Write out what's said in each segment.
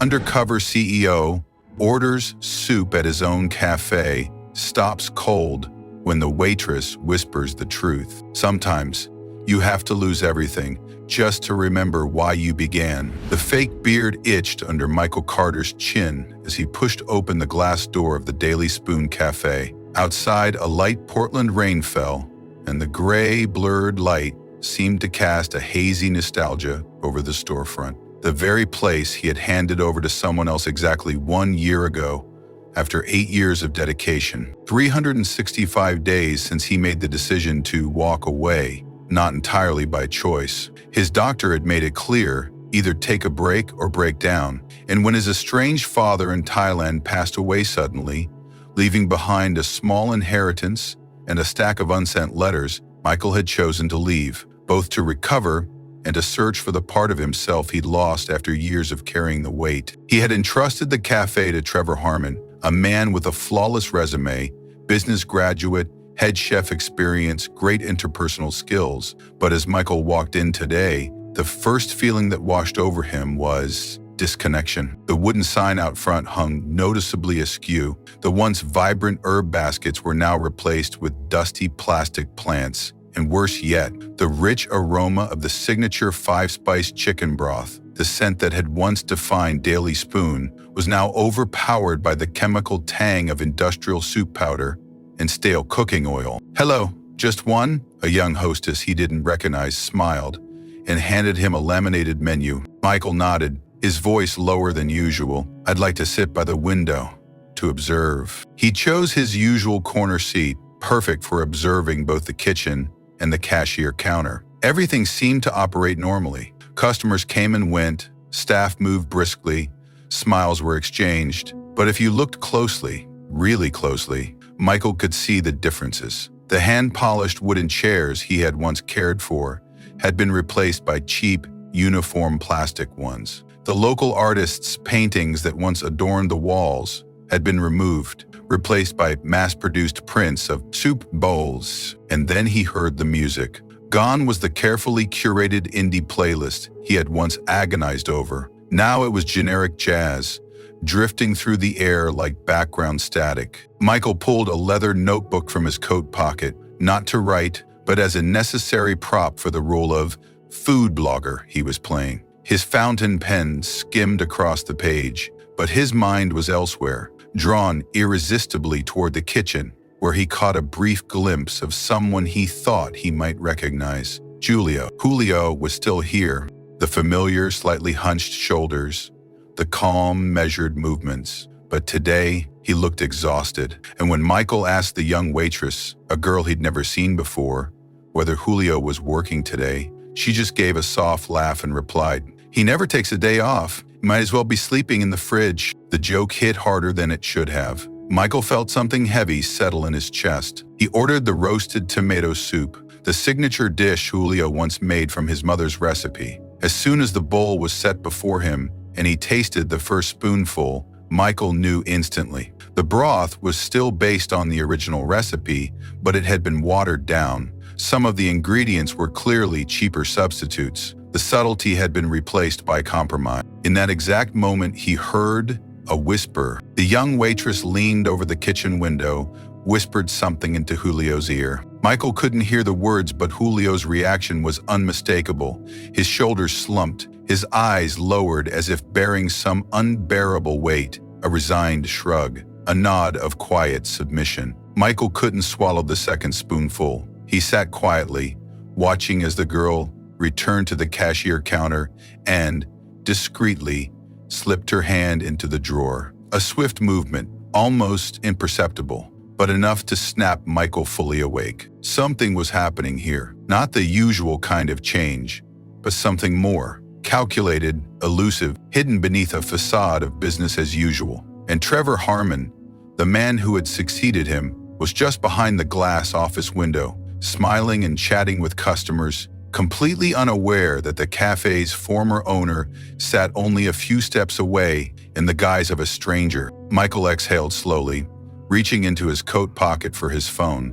Undercover CEO orders soup at his own cafe, stops cold when the waitress whispers the truth. Sometimes, you have to lose everything just to remember why you began. The fake beard itched under Michael Carter's chin as he pushed open the glass door of the Daily Spoon Cafe. Outside, a light Portland rain fell, and the gray, blurred light seemed to cast a hazy nostalgia over the storefront. The very place he had handed over to someone else exactly 1 year ago, after 8 years of dedication. 365 days since he made the decision to walk away, not entirely by choice. His doctor had made it clear, either take a break or break down. And when his estranged father in Thailand passed away suddenly, leaving behind a small inheritance and a stack of unsent letters, Michael had chosen to leave, both to recover and to search for the part of himself he'd lost after years of carrying the weight. He had entrusted the cafe to Trevor Harmon, a man with a flawless resume, business graduate, head chef experience, great interpersonal skills. But as Michael walked in today, the first feeling that washed over him was disconnection. The wooden sign out front hung noticeably askew. The once vibrant herb baskets were now replaced with dusty plastic plants. And worse yet, the rich aroma of the signature 5-spice chicken broth, the scent that had once defined Daily Spoon, was now overpowered by the chemical tang of industrial soup powder and stale cooking oil. "Hello, just one?" A young hostess he didn't recognize smiled and handed him a laminated menu. Michael nodded, his voice lower than usual. "I'd like to sit by the window to observe." He chose his usual corner seat, perfect for observing both the kitchen and the cashier counter. Everything seemed to operate normally. Customers came and went, staff moved briskly, smiles were exchanged. But if you looked closely, really closely, Michael could see the differences. The hand-polished wooden chairs he had once cared for had been replaced by cheap, uniform plastic ones. The local artists' paintings that once adorned the walls had been removed, replaced by mass-produced prints of soup bowls. And then he heard the music. Gone was the carefully curated indie playlist he had once agonized over. Now it was generic jazz, drifting through the air like background static. Michael pulled a leather notebook from his coat pocket, not to write, but as a necessary prop for the role of food blogger he was playing. His fountain pen skimmed across the page, but his mind was elsewhere, drawn irresistibly toward the kitchen, where he caught a brief glimpse of someone he thought he might recognize. Julio was still here, the familiar, slightly hunched shoulders, the calm, measured movements. But today, he looked exhausted. And when Michael asked the young waitress, a girl he'd never seen before, whether Julio was working today, she just gave a soft laugh and replied, "He never takes a day off. Might as well be sleeping in the fridge." The joke hit harder than it should have. Michael felt something heavy settle in his chest. He ordered the roasted tomato soup, the signature dish Julio once made from his mother's recipe. As soon as the bowl was set before him and he tasted the first spoonful, Michael knew instantly. The broth was still based on the original recipe, but it had been watered down. Some of the ingredients were clearly cheaper substitutes. The subtlety had been replaced by compromise. In that exact moment, he heard a whisper. The young waitress leaned over the kitchen window, whispered something into Julio's ear. Michael couldn't hear the words, but Julio's reaction was unmistakable. His shoulders slumped, his eyes lowered as if bearing some unbearable weight, a resigned shrug, a nod of quiet submission. Michael couldn't swallow the second spoonful. He sat quietly, watching as the girl returned to the cashier counter and, discreetly, slipped her hand into the drawer. A swift movement, almost imperceptible, but enough to snap Michael fully awake. Something was happening here. Not the usual kind of change, but something more. Calculated, elusive, hidden beneath a facade of business as usual. And Trevor Harmon, the man who had succeeded him, was just behind the glass office window, smiling and chatting with customers, completely unaware that the cafe's former owner sat only a few steps away in the guise of a stranger. Michael exhaled slowly, reaching into his coat pocket for his phone.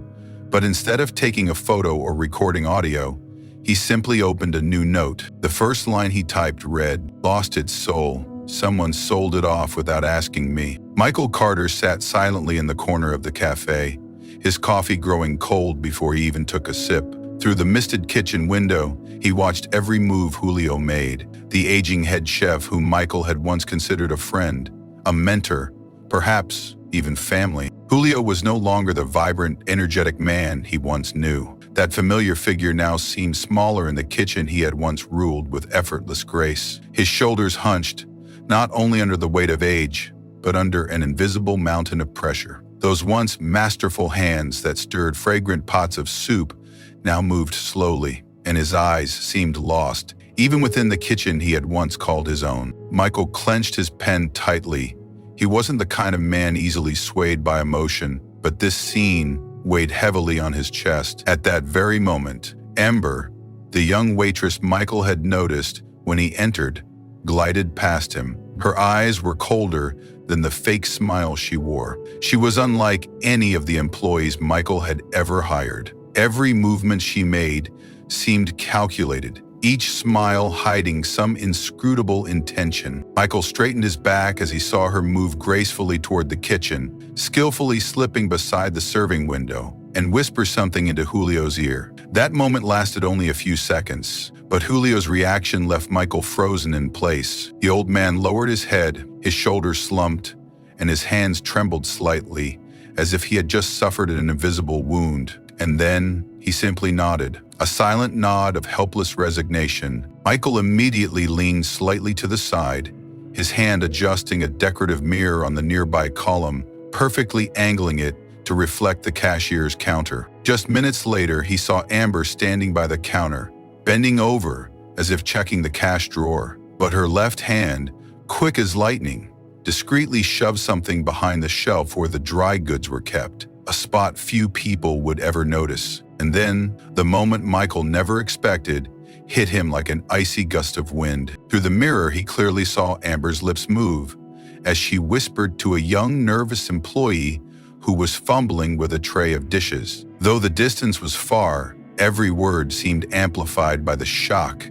But instead of taking a photo or recording audio, he simply opened a new note. The first line he typed read, "Lost its soul. Someone sold it off without asking me. Michael Carter sat silently in the corner of the cafe, his coffee growing cold before he even took a sip. Through the misted kitchen window, he watched every move Julio made, the aging head chef whom Michael had once considered a friend, a mentor, perhaps even family. Julio was no longer the vibrant, energetic man he once knew. That familiar figure now seemed smaller in the kitchen he had once ruled with effortless grace. His shoulders hunched, not only under the weight of age, but under an invisible mountain of pressure. Those once masterful hands that stirred fragrant pots of soup now moved slowly, and his eyes seemed lost, even within the kitchen he had once called his own. Michael clenched his pen tightly. He wasn't the kind of man easily swayed by emotion, but this scene weighed heavily on his chest. At that very moment, Amber, the young waitress Michael had noticed when he entered, glided past him. Her eyes were colder than the fake smile she wore. She was unlike any of the employees Michael had ever hired. Every movement she made seemed calculated, each smile hiding some inscrutable intention. Michael straightened his back as he saw her move gracefully toward the kitchen, skillfully slipping beside the serving window, and whisper something into Julio's ear. That moment lasted only a few seconds, but Julio's reaction left Michael frozen in place. The old man lowered his head, his shoulders slumped, and his hands trembled slightly, as if he had just suffered an invisible wound. And then he simply nodded, a silent nod of helpless resignation. Michael immediately leaned slightly to the side, his hand adjusting a decorative mirror on the nearby column, perfectly angling it to reflect the cashier's counter. Just minutes later, he saw Amber standing by the counter, bending over as if checking the cash drawer. But her left hand, quick as lightning, discreetly shoved something behind the shelf where the dry goods were kept, a spot few people would ever notice. And then, the moment Michael never expected hit him like an icy gust of wind. Through the mirror, he clearly saw Amber's lips move as she whispered to a young, nervous employee who was fumbling with a tray of dishes. Though the distance was far, every word seemed amplified by the shock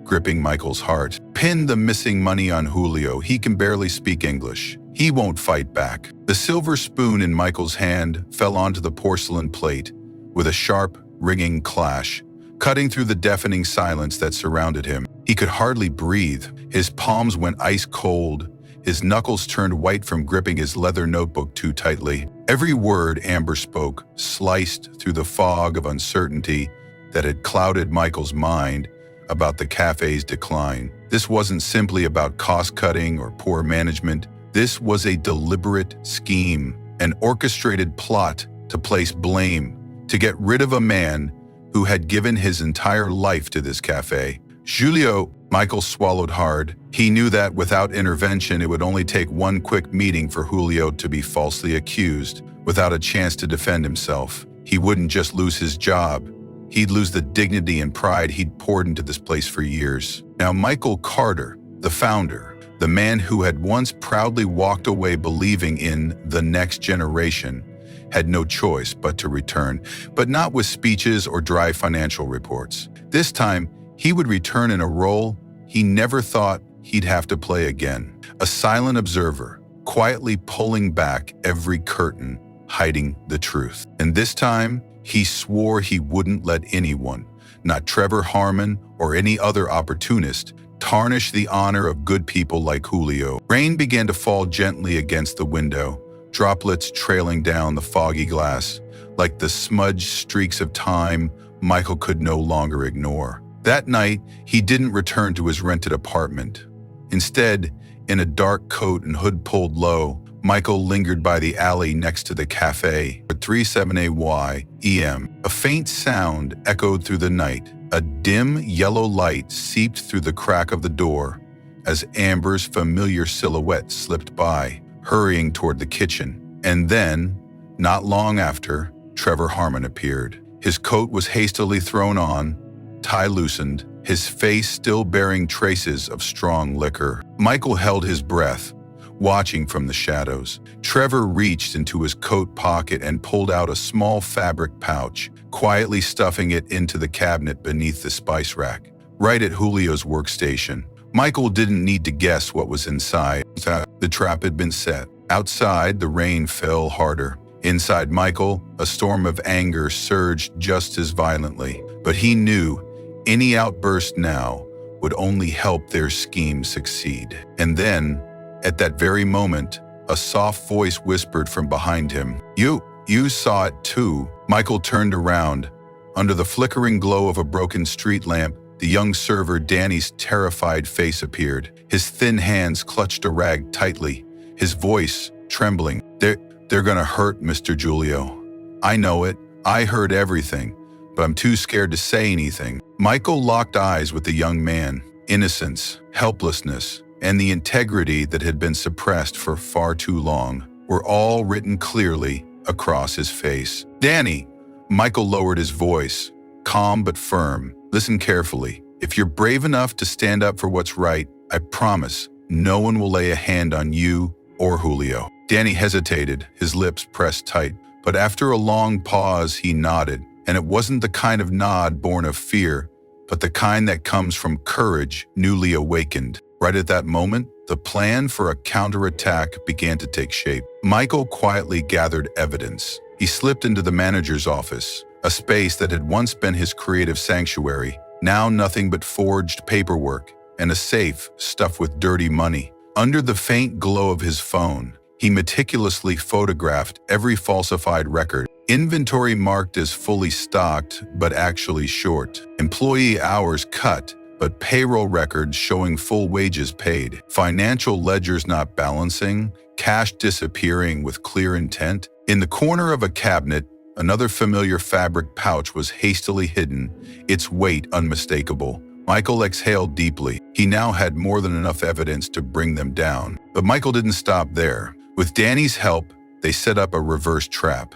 gripping Michael's heart. Pin the missing money on Julio. He can barely speak English. He won't fight back. The silver spoon in Michael's hand fell onto the porcelain plate with a sharp, ringing clash, cutting through the deafening silence that surrounded him. He could hardly breathe. His palms went ice cold. His knuckles turned white from gripping his leather notebook too tightly. Every word Amber spoke sliced through the fog of uncertainty that had clouded Michael's mind about the cafe's decline. This wasn't simply about cost-cutting or poor management. This was a deliberate scheme, an orchestrated plot to place blame, to get rid of a man who had given his entire life to this cafe. Julio, Michael swallowed hard. He knew that without intervention, it would only take one quick meeting for Julio to be falsely accused, without a chance to defend himself. He wouldn't just lose his job. He'd lose the dignity and pride he'd poured into this place for years. Now, Michael Carter, the founder, the man who had once proudly walked away believing in the next generation, had no choice but to return, but not with speeches or dry financial reports. This time, he would return in a role he never thought he'd have to play again. A silent observer, quietly pulling back every curtain, hiding the truth. And this time, he swore he wouldn't let anyone, not Trevor Harmon or any other opportunist, tarnish the honor of good people like Julio. Rain began to fall gently against the window, droplets trailing down the foggy glass, like the smudged streaks of time Michael could no longer ignore. That night, he didn't return to his rented apartment. Instead, in a dark coat and hood pulled low, Michael lingered by the alley next to the cafe at 37AY EM. A faint sound echoed through the night. A dim yellow light seeped through the crack of the door as Amber's familiar silhouette slipped by, hurrying toward the kitchen. And then, not long after, Trevor Harmon appeared. His coat was hastily thrown on, tie loosened, his face still bearing traces of strong liquor. Michael held his breath, watching from the shadows. Trevor reached into his coat pocket and pulled out a small fabric pouch, quietly stuffing it into the cabinet beneath the spice rack. Right at Julio's workstation, Michael didn't need to guess what was inside. The trap had been set. Outside, the rain fell harder. Inside Michael, a storm of anger surged just as violently. But he knew any outburst now would only help their scheme succeed. And then, at that very moment, a soft voice whispered from behind him, You saw it too." Michael turned around. Under the flickering glow of a broken street lamp, the young server Danny's terrified face appeared. His thin hands clutched a rag tightly, his voice trembling. They're gonna hurt, Mr. Giulio. I know it. I heard everything, but I'm too scared to say anything." Michael locked eyes with the young man. Innocence, helplessness, and the integrity that had been suppressed for far too long were all written clearly across his face. "Danny," Michael lowered his voice, calm but firm. "Listen carefully. If you're brave enough to stand up for what's right, I promise no one will lay a hand on you or Julio." Danny hesitated, his lips pressed tight. But after a long pause, he nodded. And it wasn't the kind of nod born of fear, but the kind that comes from courage newly awakened. Right at that moment, the plan for a counterattack began to take shape. Michael quietly gathered evidence. He slipped into the manager's office, a space that had once been his creative sanctuary, now nothing but forged paperwork and a safe stuffed with dirty money. Under the faint glow of his phone, he meticulously photographed every falsified record. Inventory marked as fully stocked, but actually short. Employee hours cut, but payroll records showing full wages paid. Financial ledgers not balancing, cash disappearing with clear intent. In the corner of a cabinet, another familiar fabric pouch was hastily hidden, its weight unmistakable. Michael exhaled deeply. He now had more than enough evidence to bring them down. But Michael didn't stop there. With Danny's help, they set up a reverse trap.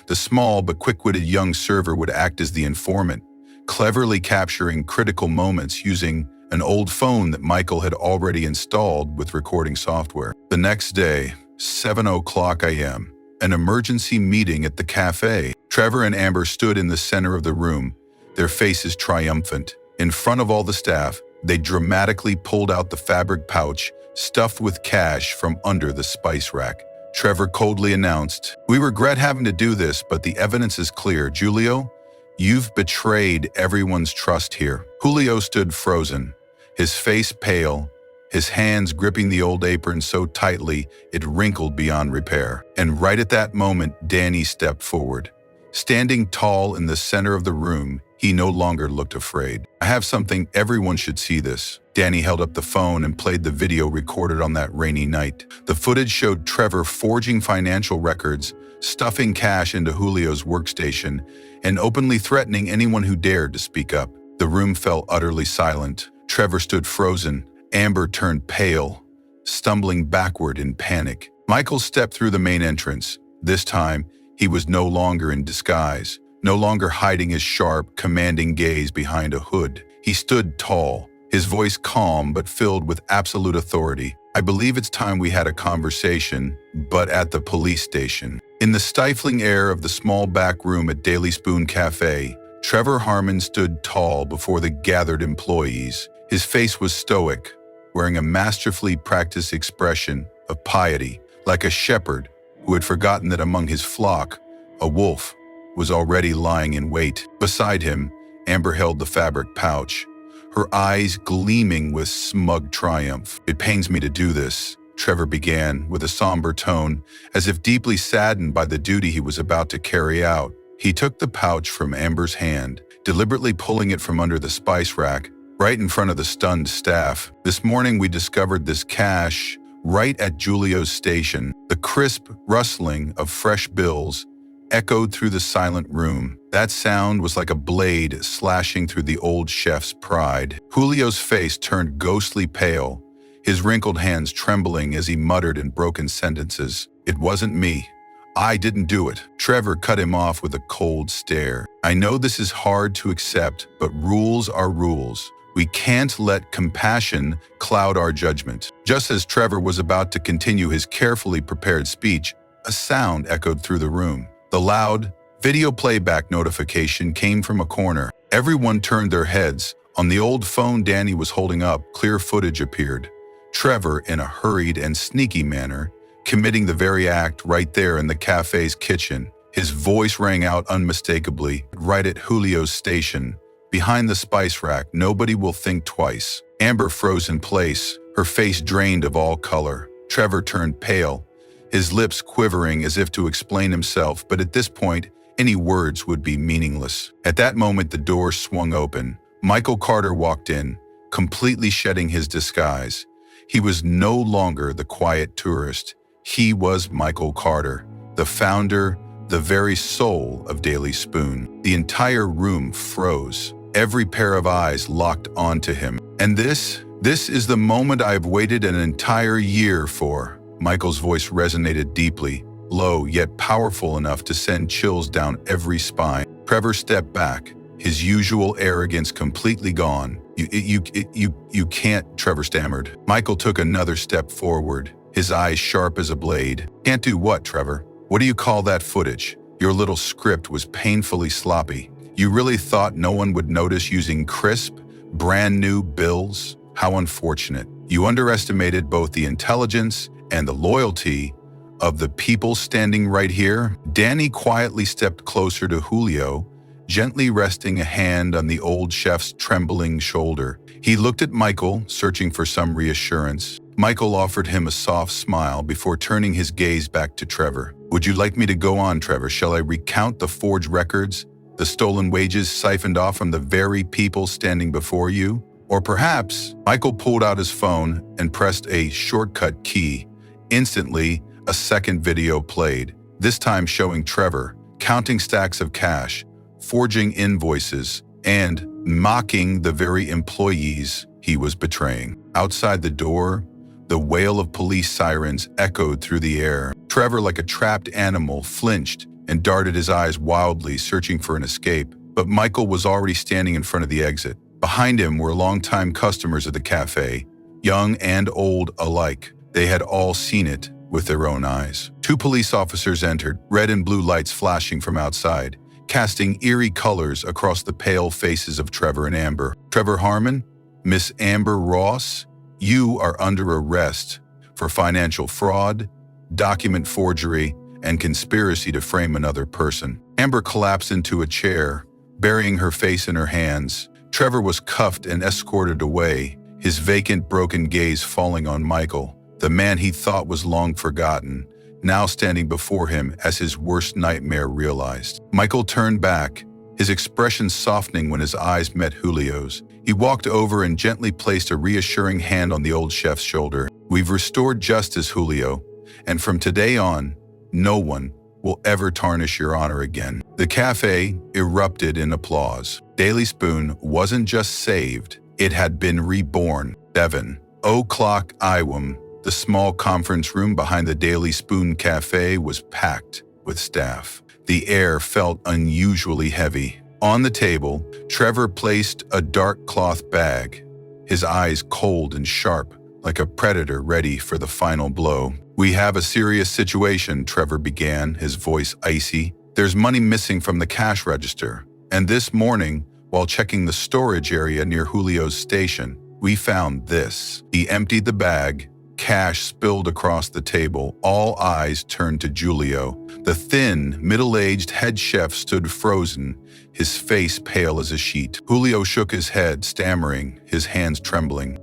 The small but quick-witted young server would act as the informant, cleverly capturing critical moments using an old phone that Michael had already installed with recording software. The next day, 7:00 a.m., an emergency meeting at the cafe. Trevor and Amber stood in the center of the room, their faces triumphant. In front of all the staff, they dramatically pulled out the fabric pouch stuffed with cash from under the spice rack. Trevor coldly announced, "We regret having to do this, but the evidence is clear. Giulio, you've betrayed everyone's trust here." Julio stood frozen, his face pale, his hands gripping the old apron so tightly it wrinkled beyond repair. And right at that moment, Danny stepped forward. Standing tall in the center of the room, he no longer looked afraid. "I have something, everyone should see this." Danny held up the phone and played the video recorded on that rainy night. The footage showed Trevor forging financial records, stuffing cash into Julio's workstation, and openly threatening anyone who dared to speak up. The room fell utterly silent. Trevor stood frozen. Amber turned pale, stumbling backward in panic. Michael stepped through the main entrance. This time, he was no longer in disguise, no longer hiding his sharp, commanding gaze behind a hood. He stood tall, his voice calm but filled with absolute authority. "I believe it's time we had a conversation, but at the police station." In the stifling air of the small back room at Daily Spoon Cafe, Trevor Harmon stood tall before the gathered employees. His face was stoic, wearing a masterfully practiced expression of piety, like a shepherd who had forgotten that among his flock, a wolf was already lying in wait. Beside him, Amber held the fabric pouch, her eyes gleaming with smug triumph. "It pains me to do this," Trevor began with a somber tone, as if deeply saddened by the duty he was about to carry out. He took the pouch from Amber's hand, deliberately pulling it from under the spice rack, right in front of the stunned staff. "This morning we discovered this cash right at Giulio's station." The crisp rustling of fresh bills echoed through the silent room. That sound was like a blade slashing through the old chef's pride. Julio's face turned ghostly pale, his wrinkled hands trembling as he muttered in broken sentences. "It wasn't me. I didn't do it." Trevor cut him off with a cold stare. "I know this is hard to accept, but rules are rules. We can't let compassion cloud our judgment." Just as Trevor was about to continue his carefully prepared speech, a sound echoed through the room. The loud video playback notification came from a corner. Everyone turned their heads, On the old phone Danny was holding up, clear footage appeared. Trevor, in a hurried and sneaky manner, committing the very act right there in the cafe's kitchen. His voice rang out unmistakably, right at Julio's station. Behind the spice rack, nobody will think twice. Amber froze in place, her face drained of all color. Trevor turned pale, his lips quivering as if to explain himself, but at this point, any words would be meaningless. At that moment, the door swung open. Michael Carter walked in, completely shedding his disguise. He was no longer the quiet tourist. He was Michael Carter, the founder, the very soul of Daily Spoon. The entire room froze. Every pair of eyes locked onto him. And this is the moment I've waited an entire year for. Michael's voice resonated deeply, low yet powerful enough to send chills down every spine. Trevor stepped back, his usual arrogance completely gone. You can't, Trevor stammered. Michael took another step forward, his eyes sharp as a blade. Can't do what, Trevor? What do you call that footage? Your little script was painfully sloppy. You really thought no one would notice using crisp, brand new bills? How unfortunate. You underestimated both the intelligence and the loyalty of the people standing right here. Danny quietly stepped closer to Julio, gently resting a hand on the old chef's trembling shoulder. He looked at Michael, searching for some reassurance. Michael offered him a soft smile before turning his gaze back to Trevor. Would you like me to go on, Trevor? Shall I recount the forged records, the stolen wages siphoned off from the very people standing before you? Or perhaps, Michael pulled out his phone and pressed a shortcut key. Instantly, a second video played, this time showing Trevor counting stacks of cash, forging invoices, and mocking the very employees he was betraying. Outside the door, the wail of police sirens echoed through the air. Trevor, like a trapped animal, flinched and darted his eyes wildly, searching for an escape. But Michael was already standing in front of the exit. Behind him were longtime customers of the cafe, young and old alike. They had all seen it with their own eyes. Two police officers entered, red and blue lights flashing from outside, casting eerie colors across the pale faces of Trevor and Amber. Trevor Harmon, Miss Amber Ross, you are under arrest for financial fraud, document forgery, and conspiracy to frame another person. Amber collapsed into a chair, burying her face in her hands. Trevor was cuffed and escorted away, his vacant, broken gaze falling on Michael, the man he thought was long forgotten, now standing before him as his worst nightmare realized. Michael turned back, his expression softening when his eyes met Julio's. He walked over and gently placed a reassuring hand on the old chef's shoulder. We've restored justice, Julio, and from today on, no one will ever tarnish your honor again. The cafe erupted in applause. Daily Spoon wasn't just saved, it had been reborn. 7 o'clock IWM, the small conference room behind the Daily Spoon Cafe, was packed with staff. The air felt unusually heavy. On the table, Trevor placed a dark cloth bag, his eyes cold and sharp, like a predator ready for the final blow. We have a serious situation, Trevor began, his voice icy. There's money missing from the cash register. And this morning, while checking the storage area near Julio's station, we found this. He emptied the bag. Cash spilled across the table. All eyes turned to Julio. The thin, middle-aged head chef stood frozen, his face pale as a sheet. Julio shook his head, stammering, his hands trembling.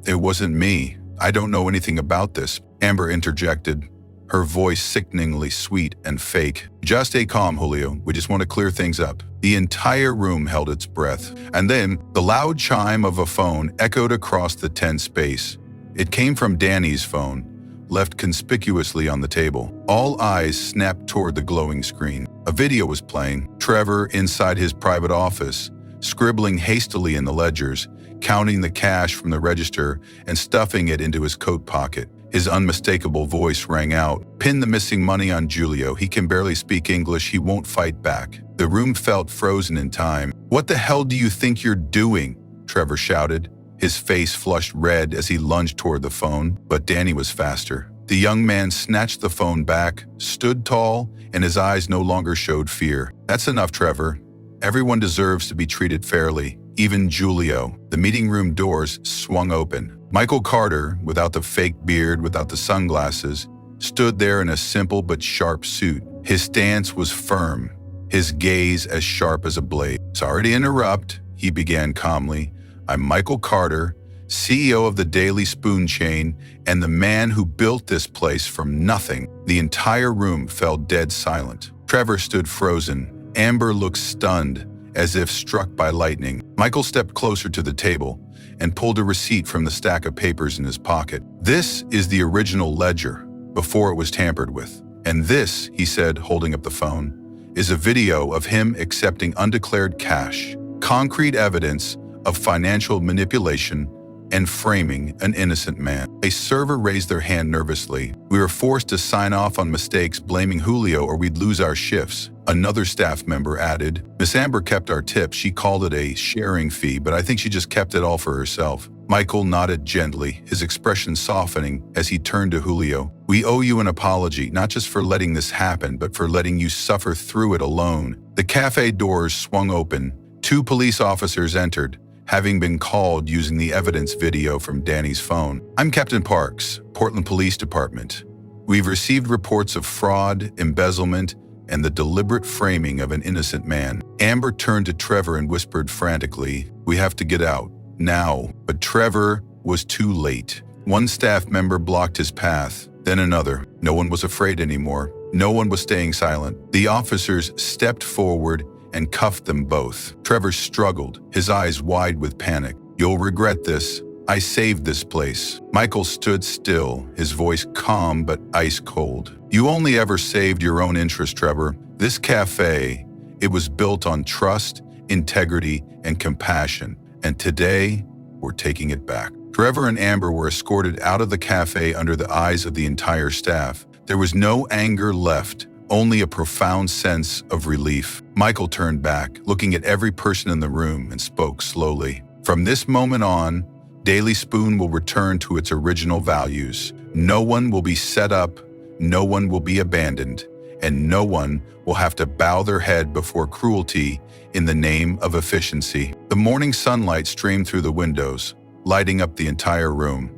It wasn't me. I don't know anything about this, Amber interjected, her voice sickeningly sweet and fake. Just stay calm, Julio. We just want to clear things up. The entire room held its breath, and then the loud chime of a phone echoed across the tense space. It came from Danny's phone, left conspicuously on the table. All eyes snapped toward the glowing screen. A video was playing. Trevor, inside his private office, scribbling hastily in the ledgers, counting the cash from the register and stuffing it into his coat pocket. His unmistakable voice rang out. Pin the missing money on Julio. He can barely speak English. He won't fight back. The room felt frozen in time. What the hell do you think you're doing? Trevor shouted, his face flushed red as he lunged toward the phone. But Danny was faster. The young man snatched the phone back, stood tall, and his eyes no longer showed fear. That's enough, Trevor. Everyone deserves to be treated fairly, even Julio. The meeting room doors swung open. Michael Carter, without the fake beard, without the sunglasses, stood there in a simple but sharp suit. His stance was firm, his gaze as sharp as a blade. "Sorry to interrupt," he began calmly. "I'm Michael Carter, CEO of the Daily Spoon chain, and the man who built this place from nothing." The entire room fell dead silent. Trevor stood frozen. Amber looked stunned, as if struck by lightning. Michael stepped closer to the table and pulled a receipt from the stack of papers in his pocket. "This is the original ledger, before it was tampered with. And this," he said, holding up the phone, "is a video of him accepting undeclared cash, concrete evidence of financial manipulation and framing an innocent man." A server raised their hand nervously. "We were forced to sign off on mistakes blaming Julio or we'd lose our shifts," another staff member added. "Miss Amber kept our tip. She called it a sharing fee, but I think she just kept it all for herself." Michael nodded gently, his expression softening as he turned to Julio. "We owe you an apology, not just for letting this happen, but for letting you suffer through it alone." The cafe doors swung open. 2 police officers entered, having been called using the evidence video from Danny's phone. "I'm Captain Parks, Portland Police Department. We've received reports of fraud, embezzlement, and the deliberate framing of an innocent man." Amber turned to Trevor and whispered frantically, "We have to get out, now." But Trevor was too late. One staff member blocked his path, then another. No one was afraid anymore. No one was staying silent. The officers stepped forward and cuffed them both. Trevor struggled, his eyes wide with panic. "You'll regret this. I saved this place." Michael stood still, his voice calm but ice cold. "You only ever saved your own interest, Trevor. This cafe, it was built on trust, integrity, and compassion. And today, we're taking it back." Trevor and Amber were escorted out of the cafe under the eyes of the entire staff. There was no anger left, only a profound sense of relief. Michael turned back, looking at every person in the room, and spoke slowly. "From this moment on, Daily Spoon will return to its original values. No one will be set up, no one will be abandoned, and no one will have to bow their head before cruelty in the name of efficiency." The morning sunlight streamed through the windows, lighting up the entire room.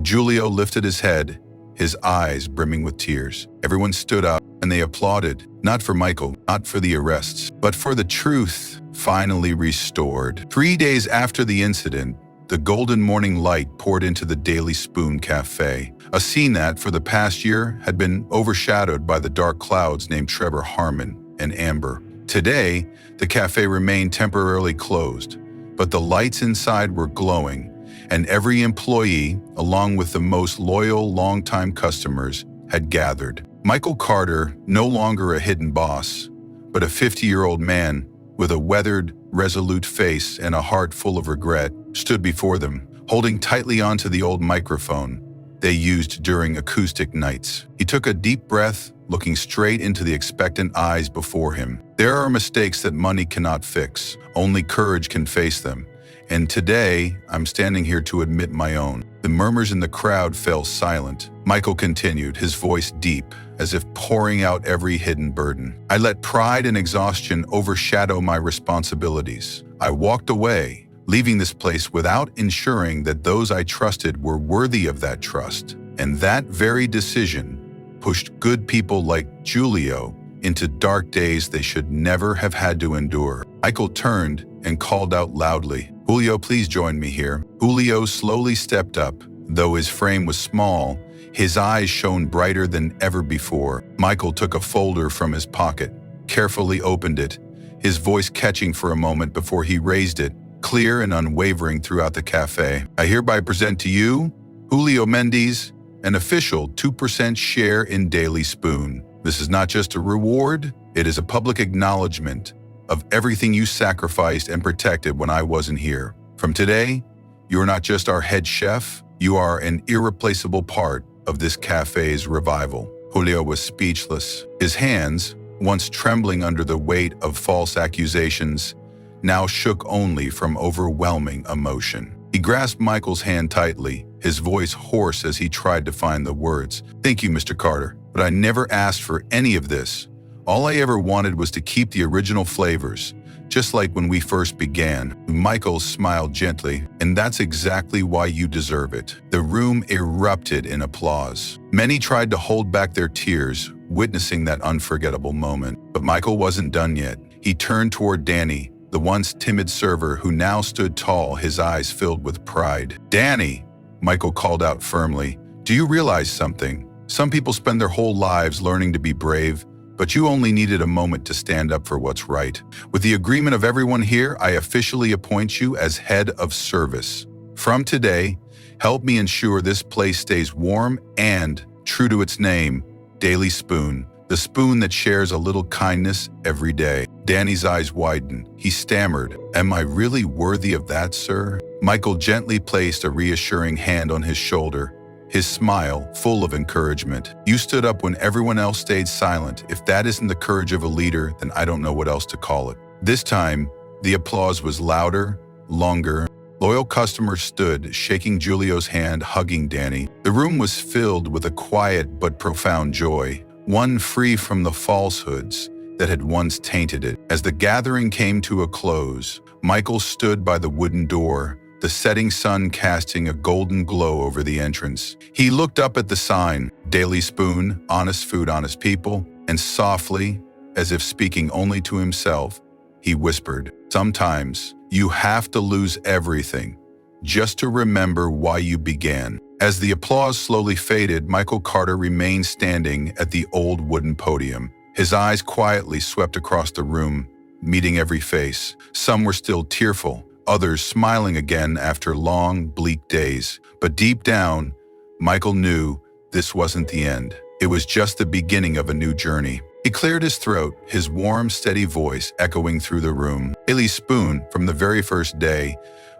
Julio lifted his head, his eyes brimming with tears. Everyone stood up, and they applauded, not for Michael, not for the arrests, but for the truth finally restored. 3 days after the incident, the golden morning light poured into the Daily Spoon Cafe, a scene that, for the past year, had been overshadowed by the dark clouds named Trevor Harmon and Amber. Today, the cafe remained temporarily closed, but the lights inside were glowing, and every employee, along with the most loyal longtime customers, had gathered. Michael Carter, no longer a hidden boss, but a 50-year-old man with a weathered, resolute face and a heart full of regret, stood before them, holding tightly onto the old microphone they used during acoustic nights. He took a deep breath, looking straight into the expectant eyes before him. "There are mistakes that money cannot fix. Only courage can face them. And today, I'm standing here to admit my own." The murmurs in the crowd fell silent. Michael continued, his voice deep, as if pouring out every hidden burden. "I let pride and exhaustion overshadow my responsibilities. I walked away, leaving this place without ensuring that those I trusted were worthy of that trust. And that very decision pushed good people like Julio into dark days they should never have had to endure." Michael turned and called out loudly, "Julio, please join me here." Julio slowly stepped up. Though his frame was small, his eyes shone brighter than ever before. Michael took a folder from his pocket, carefully opened it, his voice catching for a moment before he raised it, clear and unwavering throughout the cafe. "I hereby present to you, Julio Mendez, an official 2% share in Daily Spoon. This is not just a reward, it is a public acknowledgement of everything you sacrificed and protected when I wasn't here. From today, you are not just our head chef, you are an irreplaceable part of this cafe's revival." Julio was speechless. His hands, once trembling under the weight of false accusations, now shook only from overwhelming emotion. He grasped Michael's hand tightly, his voice hoarse as he tried to find the words. "Thank you, Mr. Carter, but I never asked for any of this. All I ever wanted was to keep the original flavors, just like when we first began." Michael smiled gently. "And that's exactly why you deserve it." The room erupted in applause. Many tried to hold back their tears, witnessing that unforgettable moment. But Michael wasn't done yet. He turned toward Danny, the once timid server who now stood tall, his eyes filled with pride. "Danny," Michael called out firmly, "do you realize something? Some people spend their whole lives learning to be brave, but you only needed a moment to stand up for what's right. With the agreement of everyone here, I officially appoint you as head of service. From today, help me ensure this place stays warm and, true to its name, Daily Spoon, the spoon that shares a little kindness every day." Danny's eyes widened. He stammered, "Am I really worthy of that, sir?" Michael gently placed a reassuring hand on his shoulder, his smile full of encouragement. "You stood up when everyone else stayed silent. If that isn't the courage of a leader, then I don't know what else to call it." This time, the applause was louder, longer. Loyal customers stood, shaking Julio's hand, hugging Danny. The room was filled with a quiet but profound joy, one free from the falsehoods that had once tainted it. As the gathering came to a close, Michael stood by the wooden door, the setting sun casting a golden glow over the entrance. He looked up at the sign, "Daily Spoon, honest food, honest people," and softly, as if speaking only to himself, he whispered, "Sometimes you have to lose everything just to remember why you began." As the applause slowly faded, Michael Carter remained standing at the old wooden podium. His eyes quietly swept across the room, meeting every face. Some were still tearful, others smiling again after long, bleak days. But deep down, Michael knew this wasn't the end. It was just the beginning of a new journey. He cleared his throat, his warm, steady voice echoing through the room. Daily Spoon, from the very first day,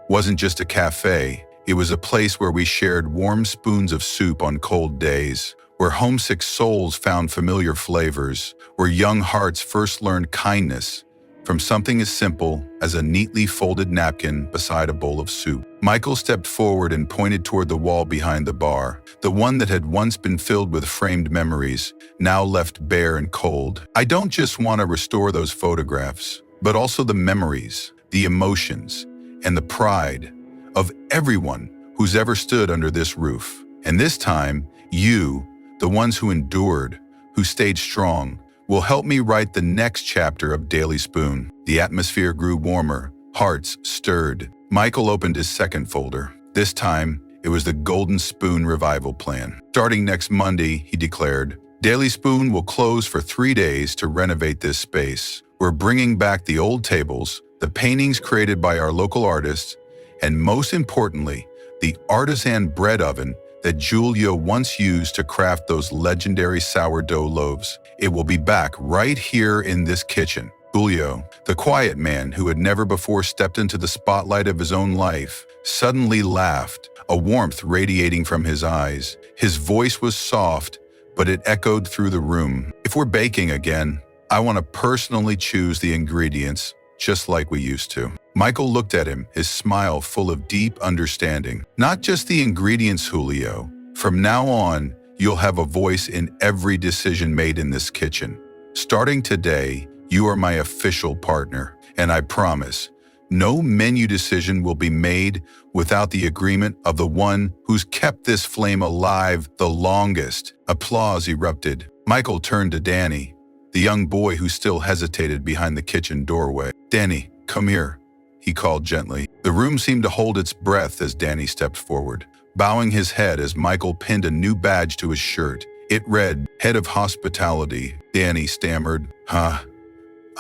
wasn't just a cafe. It was a place where we shared warm spoons of soup on cold days, where homesick souls found familiar flavors, where young hearts first learned kindness from something as simple as a neatly folded napkin beside a bowl of soup. Michael stepped forward and pointed toward the wall behind the bar, the one that had once been filled with framed memories, now left bare and cold. "I don't just want to restore those photographs, but also the memories, the emotions, and the pride of everyone who's ever stood under this roof. And this time, you, the ones who endured, who stayed strong, will help me write the next chapter of Daily Spoon." The atmosphere grew warmer, hearts stirred. Michael opened his second folder. This time, it was the Golden Spoon Revival Plan. "Starting next Monday," he declared, "Daily Spoon will close for 3 days to renovate this space. We're bringing back the old tables, the paintings created by our local artists, and most importantly, the artisan bread oven that Julio once used to craft those legendary sourdough loaves. It will be back right here in this kitchen." Julio, the quiet man who had never before stepped into the spotlight of his own life, suddenly laughed, a warmth radiating from his eyes. His voice was soft, but it echoed through the room. "If we're baking again, I want to personally choose the ingredients, just like we used to." Michael looked at him, his smile full of deep understanding. "Not just the ingredients, Julio. From now on, you'll have a voice in every decision made in this kitchen. Starting today, you are my official partner, and I promise, no menu decision will be made without the agreement of the one who's kept this flame alive the longest." Applause erupted. Michael turned to Danny, the young boy who still hesitated behind the kitchen doorway. "Danny, come here," he called gently. The room seemed to hold its breath as Danny stepped forward, bowing his head as Michael pinned a new badge to his shirt. It read, "Head of Hospitality." Danny stammered,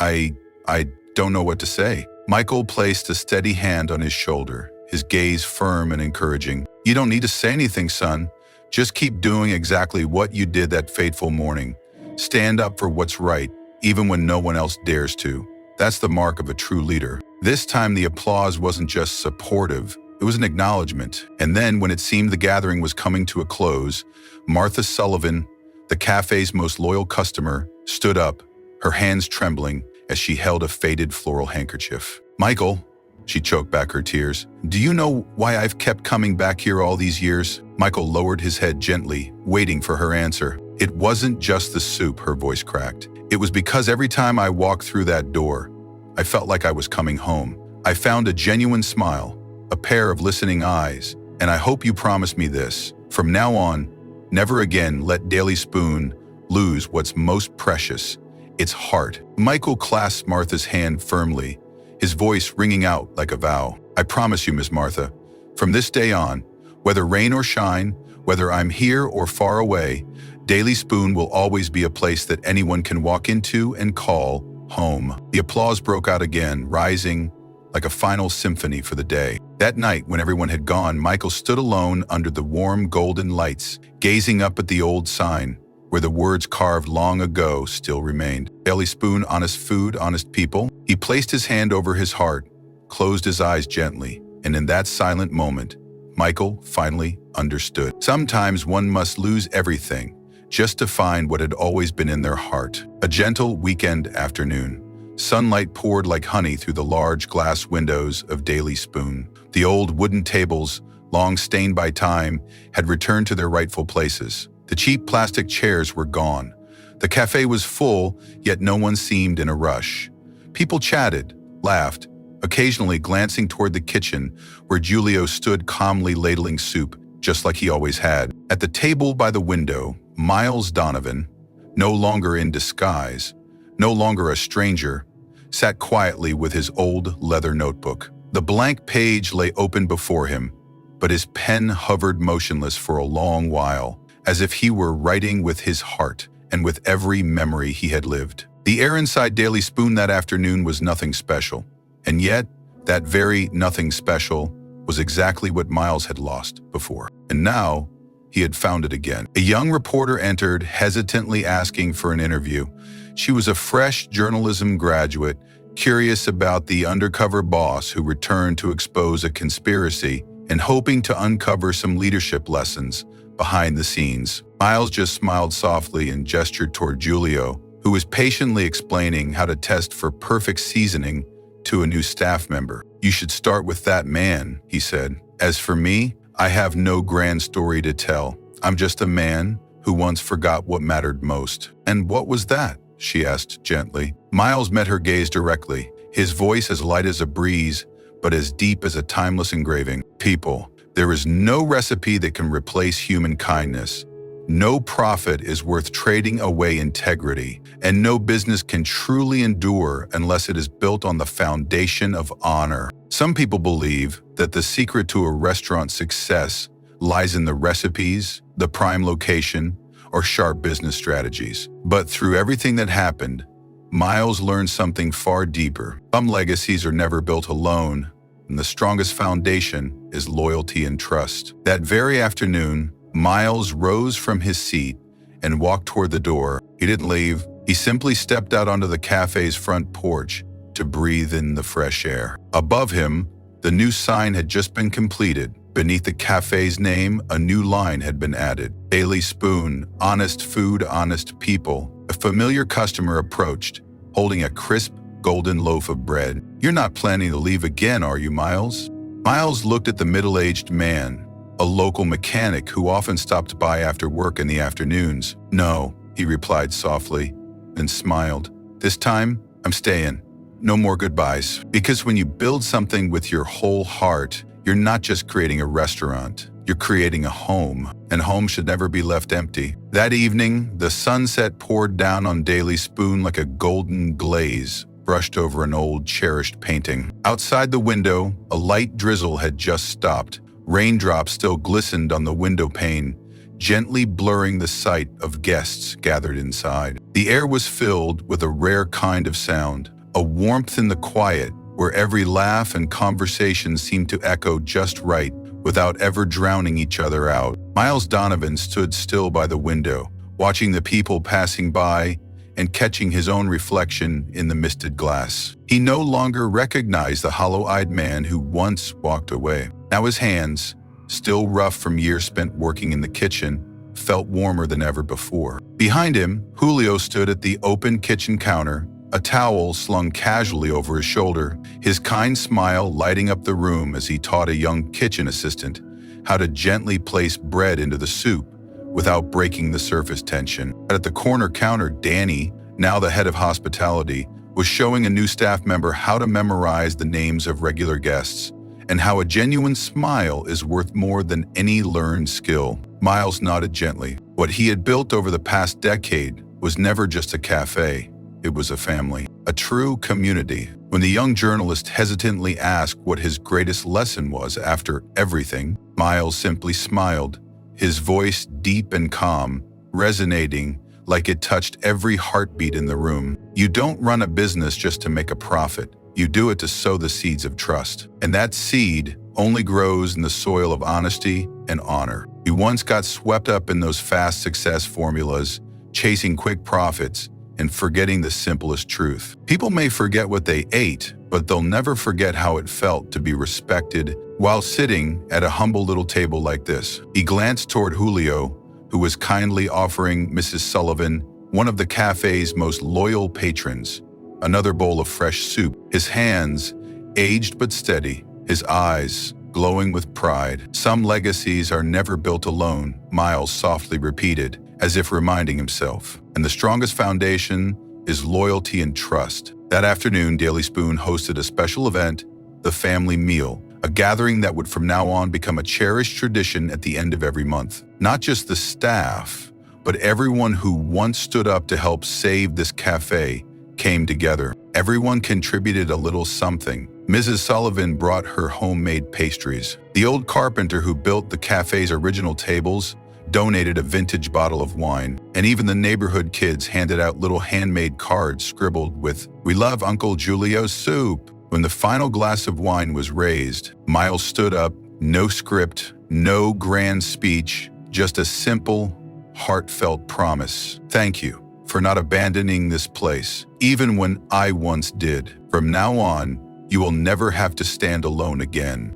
I don't know what to say." Michael placed a steady hand on his shoulder, his gaze firm and encouraging. "You don't need to say anything, son. Just keep doing exactly what you did that fateful morning. Stand up for what's right, even when no one else dares to. That's the mark of a true leader." This time the applause wasn't just supportive, it was an acknowledgement. And then, when it seemed the gathering was coming to a close, Martha Sullivan, the cafe's most loyal customer, stood up, her hands trembling as she held a faded floral handkerchief. "Michael," she choked back her tears, "do you know why I've kept coming back here all these years?" Michael lowered his head gently, waiting for her answer. "It wasn't just the soup," her voice cracked. "It was because every time I walked through that door, I felt like I was coming home. I found a genuine smile, a pair of listening eyes, and I hope you promise me this. From now on, never again let Daily Spoon lose what's most precious, its heart. Michael clasped Martha's hand firmly, his voice ringing out like a vow. I promise you, Miss Martha, from this day on, whether rain or shine, whether I'm here or far away, Daily Spoon will always be a place that anyone can walk into and call home. The applause broke out again, rising like a final symphony for the day. That night, when everyone had gone, Michael stood alone under the warm golden lights, gazing up at the old sign, where the words carved long ago still remained. Daily Spoon, honest food, honest people. He placed his hand over his heart, closed his eyes gently, and in that silent moment, Michael finally understood. Sometimes one must lose everything just to find what had always been in their heart. A gentle weekend afternoon. Sunlight poured like honey through the large glass windows of Daily Spoon. The old wooden tables, long stained by time, had returned to their rightful places. The cheap plastic chairs were gone. The cafe was full, yet no one seemed in a rush. People chatted, laughed, occasionally glancing toward the kitchen where Julio stood calmly ladling soup, just like he always had. At the table by the window, Miles Donovan, no longer in disguise, no longer a stranger, sat quietly with his old leather notebook. The blank page lay open before him, but his pen hovered motionless for a long while, as if he were writing with his heart and with every memory he had lived. The air inside Daily Spoon that afternoon was nothing special, and yet that very nothing special was exactly what Miles had lost before. And now, he had found it again. A young reporter entered, hesitantly asking for an interview. She was a fresh journalism graduate, curious about the undercover boss who returned to expose a conspiracy and hoping to uncover some leadership lessons behind the scenes. Miles just smiled softly and gestured toward Julio, who was patiently explaining how to test for perfect seasoning to a new staff member. You should start with that man, he said. As for me, I have no grand story to tell. I'm just a man who once forgot what mattered most. And what was that? She asked gently. Miles met her gaze directly, his voice as light as a breeze, but as deep as a timeless engraving. People. There is no recipe that can replace human kindness. No profit is worth trading away integrity, and no business can truly endure unless it is built on the foundation of honor. Some people believe that the secret to a restaurant's success lies in the recipes, the prime location, or sharp business strategies. But through everything that happened, Miles learned something far deeper. Some legacies are never built alone, and the strongest foundation is loyalty and trust. That very afternoon, Miles rose from his seat and walked toward the door. He didn't leave. He simply stepped out onto the cafe's front porch to breathe in the fresh air. Above him, the new sign had just been completed. Beneath the cafe's name, a new line had been added. Daily Spoon, honest food, honest people. A familiar customer approached, holding a crisp, golden loaf of bread. You're not planning to leave again, are you, Miles? Miles looked at the middle-aged man, a local mechanic who often stopped by after work in the afternoons. No, he replied softly, and smiled. This time, I'm staying. No more goodbyes. Because when you build something with your whole heart, you're not just creating a restaurant. You're creating a home, and home should never be left empty. That evening, the sunset poured down on Daily Spoon like a golden glaze brushed over an old, cherished painting. Outside the window, a light drizzle had just stopped. Raindrops still glistened on the window pane, gently blurring the sight of guests gathered inside. The air was filled with a rare kind of sound, a warmth in the quiet where every laugh and conversation seemed to echo just right without ever drowning each other out. Miles Donovan stood still by the window, watching the people passing by and catching his own reflection in the misted glass. He no longer recognized the hollow-eyed man who once walked away. Now his hands, still rough from years spent working in the kitchen, felt warmer than ever before. Behind him, Julio stood at the open kitchen counter, a towel slung casually over his shoulder, his kind smile lighting up the room as he taught a young kitchen assistant how to gently place bread into the soup without breaking the surface tension. At the corner counter, Danny, now the head of hospitality, was showing a new staff member how to memorize the names of regular guests and how a genuine smile is worth more than any learned skill. Miles nodded gently. What he had built over the past decade was never just a cafe. It was a family, a true community. When the young journalist hesitantly asked what his greatest lesson was after everything, Miles simply smiled, his voice deep and calm, resonating like it touched every heartbeat in the room. You don't run a business just to make a profit. You do it to sow the seeds of trust. And that seed only grows in the soil of honesty and honor. You once got swept up in those fast success formulas, chasing quick profits, and forgetting the simplest truth. People may forget what they ate, but they'll never forget how it felt to be respected while sitting at a humble little table like this. He glanced toward Julio, who was kindly offering Mrs. Sullivan, one of the cafe's most loyal patrons, another bowl of fresh soup. His hands, aged but steady, his eyes glowing with pride. Some legacies are never built alone, Miles softly repeated, as if reminding himself. And the strongest foundation is loyalty and trust. That afternoon, Daily Spoon hosted a special event, the family meal, a gathering that would from now on become a cherished tradition at the end of every month. Not just the staff, but everyone who once stood up to help save this cafe came together. Everyone contributed a little something. Mrs. Sullivan brought her homemade pastries. The old carpenter who built the cafe's original tables donated a vintage bottle of wine, and even the neighborhood kids handed out little handmade cards scribbled with, "We love Uncle Julio's soup." When the final glass of wine was raised, Miles stood up, no script, no grand speech, just a simple, heartfelt promise. "Thank you for not abandoning this place, even when I once did. From now on, you will never have to stand alone again."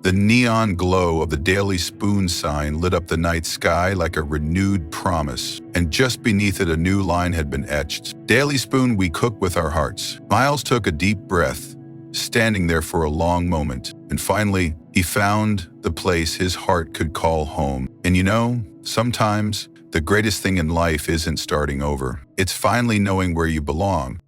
The neon glow of the Daily Spoon sign lit up the night sky like a renewed promise, and just beneath it a new line had been etched. "Daily Spoon, we cook with our hearts." Miles took a deep breath, standing there for a long moment, and finally, he found the place his heart could call home. And you know, sometimes the greatest thing in life isn't starting over. It's finally knowing where you belong,